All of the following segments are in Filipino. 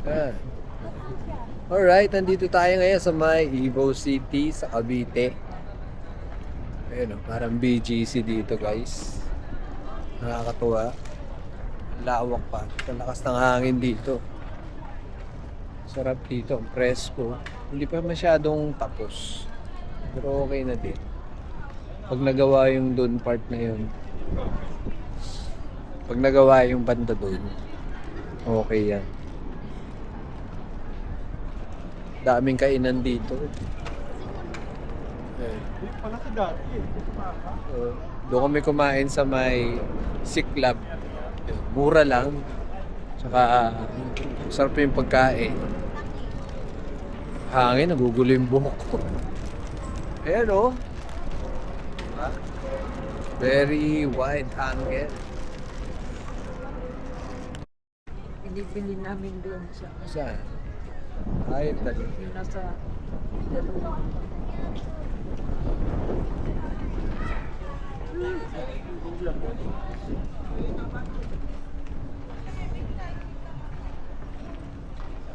Yan. Alright, nandito tayo ngayon sa may Evo City sa Cavite. Ayun, parang BGC dito guys. Nakakatuwa. Ang lawak pa. Ang lakas ng hangin dito. Sarap dito, ang presko. Hindi pa masyadong tapos. Pero okay na din. Pag nagawa yung doon part na yun. Pag nagawa yung banda doon, okay yan. Daming kainan dito. Doon kami kumain sa may Siklab. Mura lang. Tsaka sarap yung pagkain. Hangin, nagugulo yung buhok ko. Ayan o. Very wide hangin. Binibili namin doon sa Saan? Ay, tali. yung nasa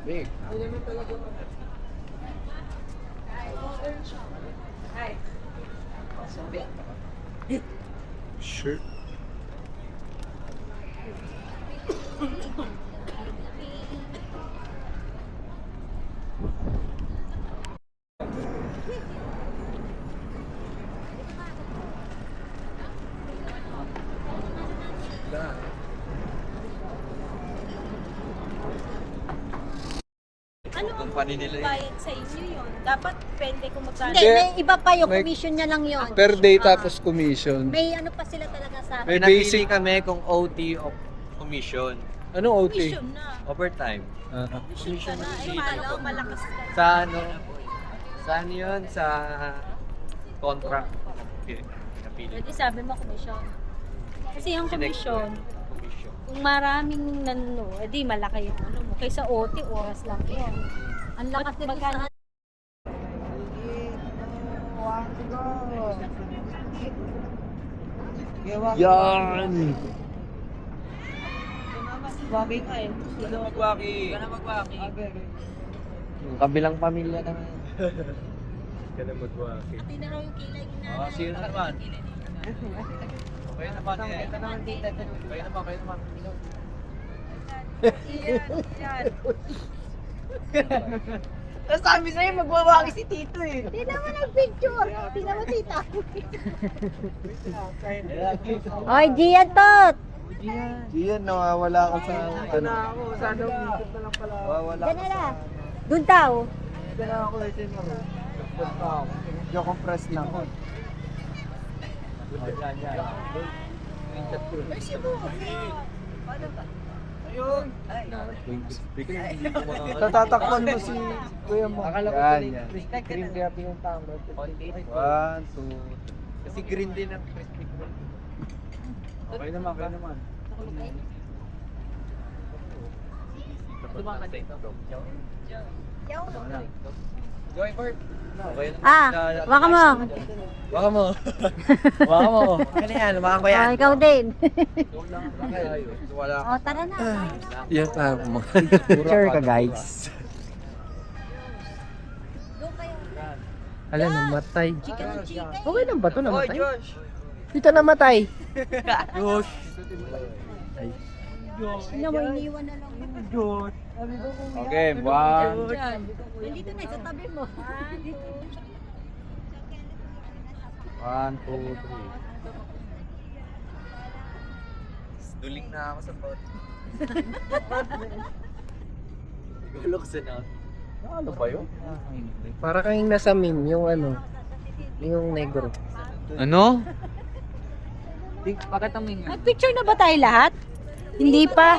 Big. Sure. Ano ang Company nila yun. bayad sa inyo yun? Dapat depende kung magkano. Hindi, may iba pa yung May- commission niya lang yun. Per day tapos commission. May ano pa sila talaga sa May Pinapili basic. kami kung OT o commission. Anong OT? Commission na. Overtime. Commission ka na. Eh, malaw, malakas ka. Sa ano? Saan yun? Sa contract. Okay. Pinapili. Pwede sabi mo commission. Kasi yung commission, Commission. kung maraming nano, edi malaki yung ano mo. Kaysa OT, oras lang yun. ang lakas nito Magkano? sa Yan! Wagi ka eh. Ano magwaki? Ano magwagi? Yung kabilang pamilya naman. Kaya magwaki. Pati na raw yung kilay ni Oh, sino naman? Kayo naman eh. Kayo naman. Yan. Sabi sa'yo, magwawagi si Tito eh. Hindi naman nag-picture. Hindi naman tita. Oy, Gian Tot! Diyan, nawawala ka sa ano. ako. Sana umikot na lang pala. Nawawala Diyan ka na sa... na. Doon tao. Diyan na ako, diyan na ako. Diyan compress lang ako. Tatatakpan mo si kuya mo. Akala ko Yan, green. yan. Green kaya pinuntahan mo. 1, 2. Kasi green din ang crispy ko. Okay naman, okay naman. Going for it. Okay na. Waka mo. Baka mo. Baka mo. Ano yan? Baka ko Oh, ikaw din. Wala Oh, tara na. yan pa mo. Picture ka guys. Doon kayo. Ala, namatay. Chicken and chicken. Okay lang ba ito namatay? Josh! Dito namatay. Josh! Ano mo, iniwan na lang. Okay, one. Nandito na, sa tabi mo. Dito. 1, 2, 3. Duling na ako sa pot. Gulok sa na. Ano ba yun? Para kang nasa meme, yung ano, yung negro. Ano? Bakit ang minga? Nag-picture na ba tayo lahat? Hindi pa.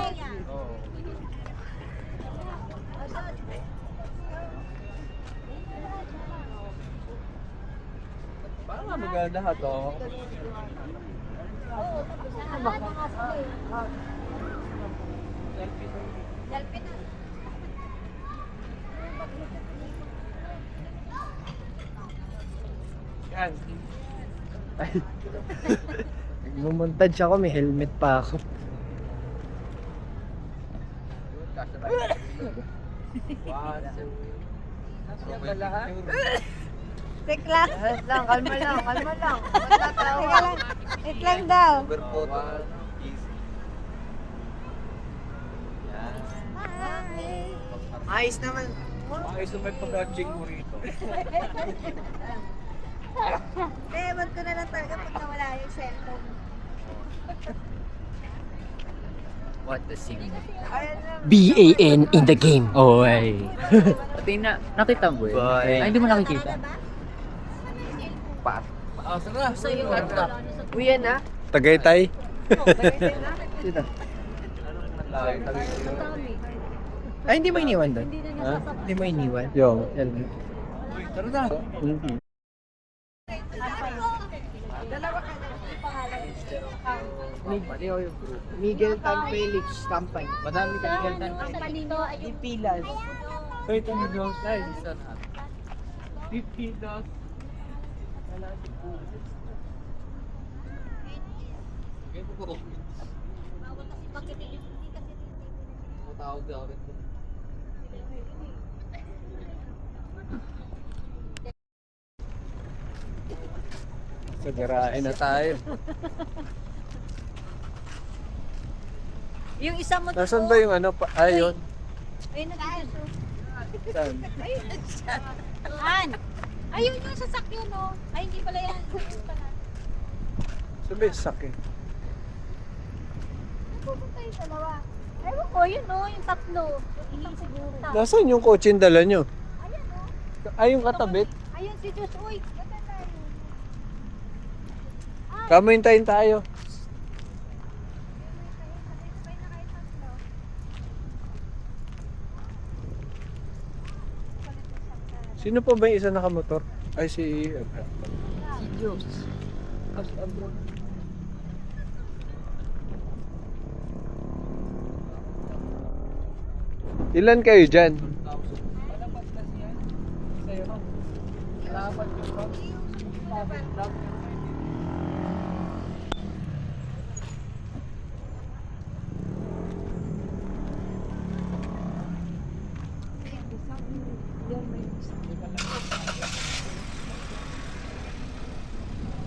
Parang nga maganda lahat oh. Yan. Ay. Nagmumontage ako, may helmet pa ako. Tek lang. Kalma lang. Teka lang. Tek lang daw. Ayos naman. Ayos naman yung pag-jig mo rito. Ewan ko na lang talaga pag nawala yung cellphone. What the signal? Ayan lang. BAN in the game. Oh, ay. Pati na, nakita mo eh. Ay, hindi mo nakikita. Sa iyo, Uy, yan ah. Tagaytay. Ay, hindi mo iniwan doon? Hindi na Ha? nasasap. Hindi mo iniwan? Yung. Tara na. Mhm. Miguel Tan Felix Company. Madami ka Miguel Tan. Palino ay yung Ipilas. Ay, ito ni Diyos. Ay, isa na. 50 dos. Tawag daw rin. Sagarain na tayo. Yung isa mo Nasaan ba yung ano? Ayun. Ayun na tayo. Saan? Ayun na siya. Saan? Ayun yung sasakyan, no? Ay, hindi pala yan. Ayun pala. Sabi, sakit. Pupunta yung dalawa. Ewan ko, yun, no? Yung tatlo. Yung isang siguro. Nasaan yung kotse yung dala nyo? Ayan, no? Ay, yung katabit. Ayun si Diyos. Uy, ganda tayo. Kamaintayin tayo. Sino pa ba yung isa nakamotor? Ay, si... Si Diyos. Ilan kayo dyan?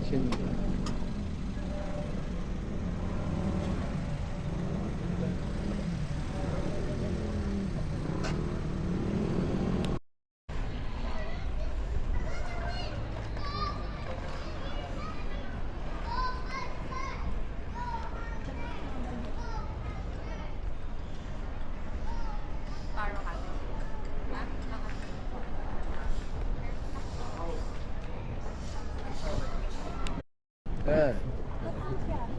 Sino? Ah.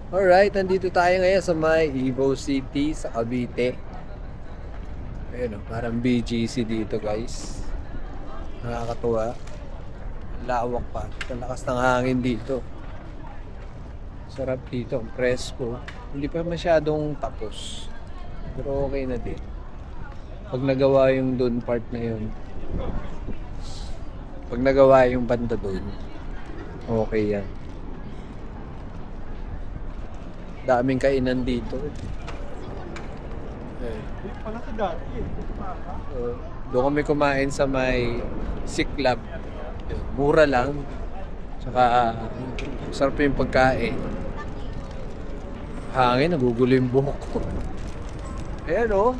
Alright, nandito tayo ngayon sa may Evo City sa Cavite. Ayun o, parang BGC dito guys. Nakakatuwa. Lawak pa. Ang lakas ng hangin dito. Sarap dito, ang presko. Hindi pa masyadong tapos. Pero okay na din. Pag nagawa yung doon part na yun. Pag nagawa yung banda doon, okay yan. Daming kainan dito. Doon kami kumain sa may Siklab. Mura lang. Tsaka sarap yung pagkain. Hangin, nagugulo yung buhok ko. Ayan o.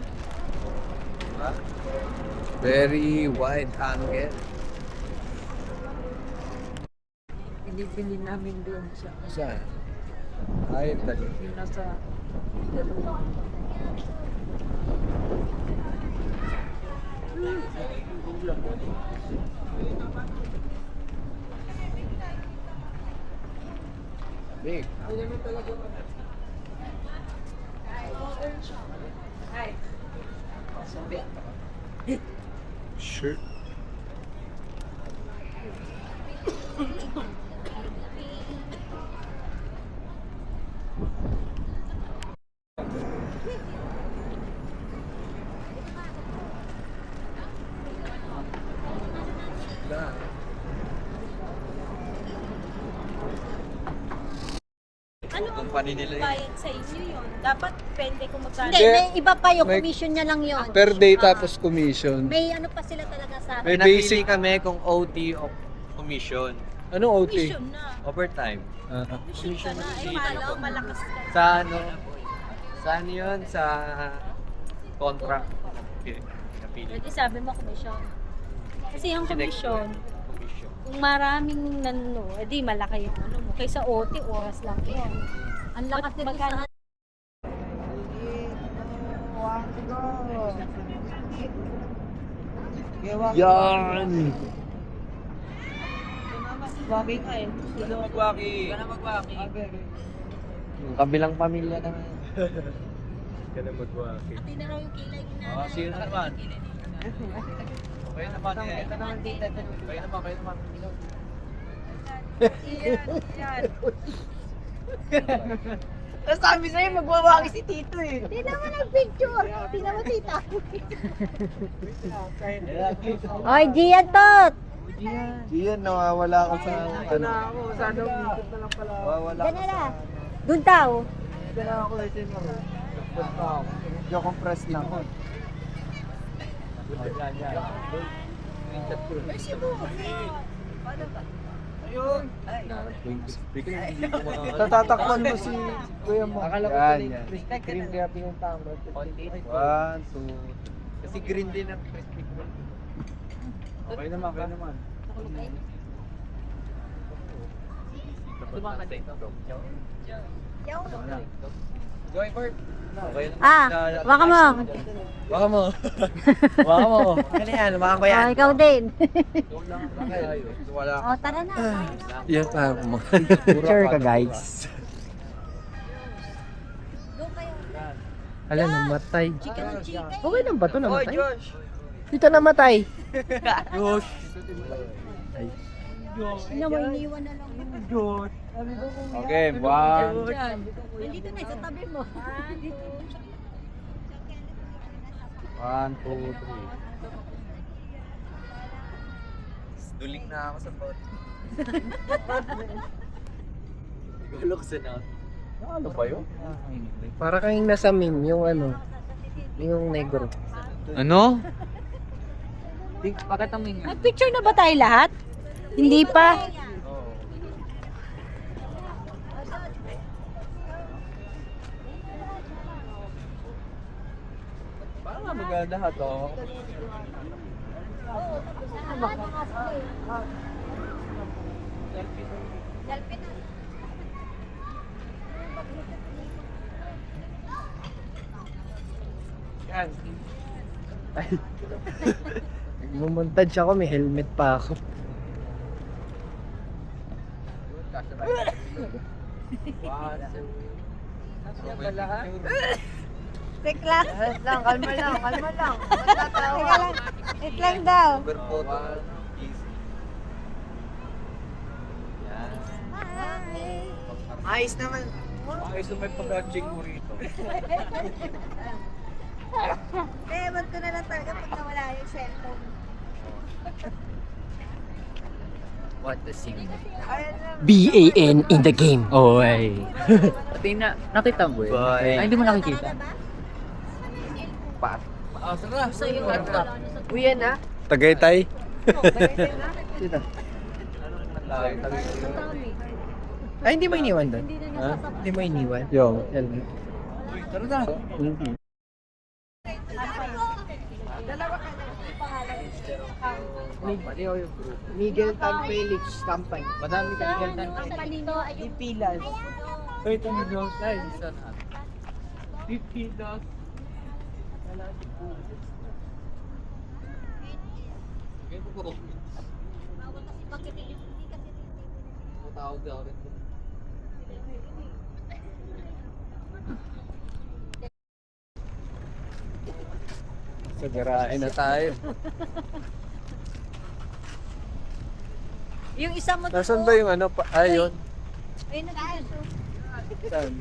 Very wide hangin. Binibili namin doon sa Saan? Ay, dali. yung nasa Big. Sure. Ano Alam mo, Company nila yun. bayad sa inyo yun. Dapat depende kung magkano. Hindi, may iba pa yung May- commission niya lang yun. Per day tapos commission. May ano pa sila talaga sa May May basic. basic kami kung OT o commission. Anong OT? Commission na. Overtime. Commission ka na. Eh, malakas ka. Sa ano? Saan yun? Sa contract. Okay. Napili. Pwede sabi mo commission. Kasi yung commission, Commission. kung maraming nano, edi malaki yung ano mo. Kaysa OT, oras lang yun. ang lakas nito Magkano? sa Yan! Waki ka eh. Ano magwaki? Ano magwaki? Yung kabilang pamilya naman. Kaya magwaki. Pati na raw yung kilay ni Oh, nanay. sino naman? Kayo naman eh. Kayo naman. Tapos sabi sa'yo, magwawaki si Tito eh. Hindi naman nag-picture. Hindi naman tita. Oy, Gian Tot! Yan, nawawala ka sa ano. ako, sana umikot na lang pala. Nawawala Diyan na na. Doon tao. Sana ako eh, sino ako. Yung compress lang. Tatatakpan mo si Kuya mo. Akala ko Yan, tuloy, yan. green kaya pinuntahan mo. 1, 2. Kasi green din ang crispy ko. Okay naman, okay naman. Joy Court. Okay naman. Ah, waka mo. Baka mo. Baka mo. Ano yan? Baka ko Oh, ikaw din. Wala. Oh, tara na. Yan pa mo. Picture ka guys. Doon kayo. Hala, namatay. Chika ng chika. Okay lang ba ito namatay? Josh. Dito namatay. Josh. Sino mo iniwan na lang. Okay, one. Diyan. Nandito na, sa tabi mo. Dito. 1, 2, 3. Duling na ako sa phone. Gulok sa na. Ano ba yun? Para kayong nasa meme, yung ano, yung negro. Ano? Bakit ang minga? Nag-picture na ba tayo lahat? Hindi pa. Parang nga maganda lahat oh. Yan. Nagmumontage ako, may helmet pa ako. Tek lang. Kalma lang. Teka lang. Tek lang daw. Super photo. Easy. Yan. Ayos naman. Ayos na may pag-jig mo rito. Eh, wag ko na lang talaga pag nawala yung cellphone. What a scene. Ayan na. BAN in the game. Oy. Nakita mo eh. Bye. Ay, hindi mo nakikita. Sa'yo. Uy, yan ah. Tagaytay. Dito. Tabi. Ay, hindi mo iniwan doon? Hindi na Ha? nasasapat. Hindi mo iniwan? Yung. Helmet. Tara na. Miguel Tan Felix Company. Madami ka gantan. Palino, ayun. Pilas. Wait, ano yun? Ay, isa na. 50 plus. Tawag daw rin. Sagarain na tayo. Yung isa mo Nasaan ba yung ano? Ayun. Ayun na tayo. Saan?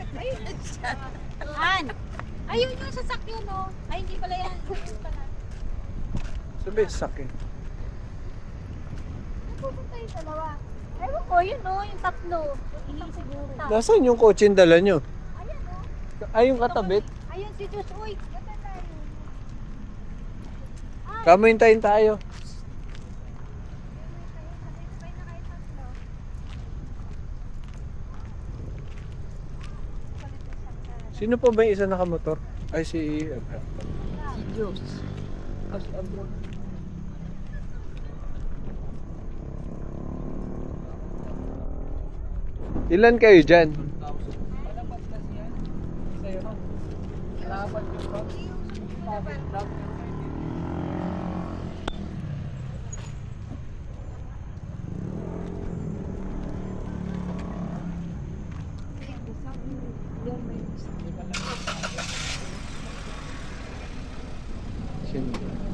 Han! Ayun yung sasakyan, no? Ay, hindi pala yan. Ayun pala. Sabi, sakit. Pupunta yung dalawa. Ewan ko, yun o, yung tatlo. Hindi siguro. Nasaan yung kotse yung dala nyo? Ayan o. Ay, yung katabit. Ayun si Diyos. Uy, ganda na yun. Kamo hintayin tayo. Sino po ba yung isa nakamotor? Ay, si... Si Diyos. Ilan kayo dyan? Sino?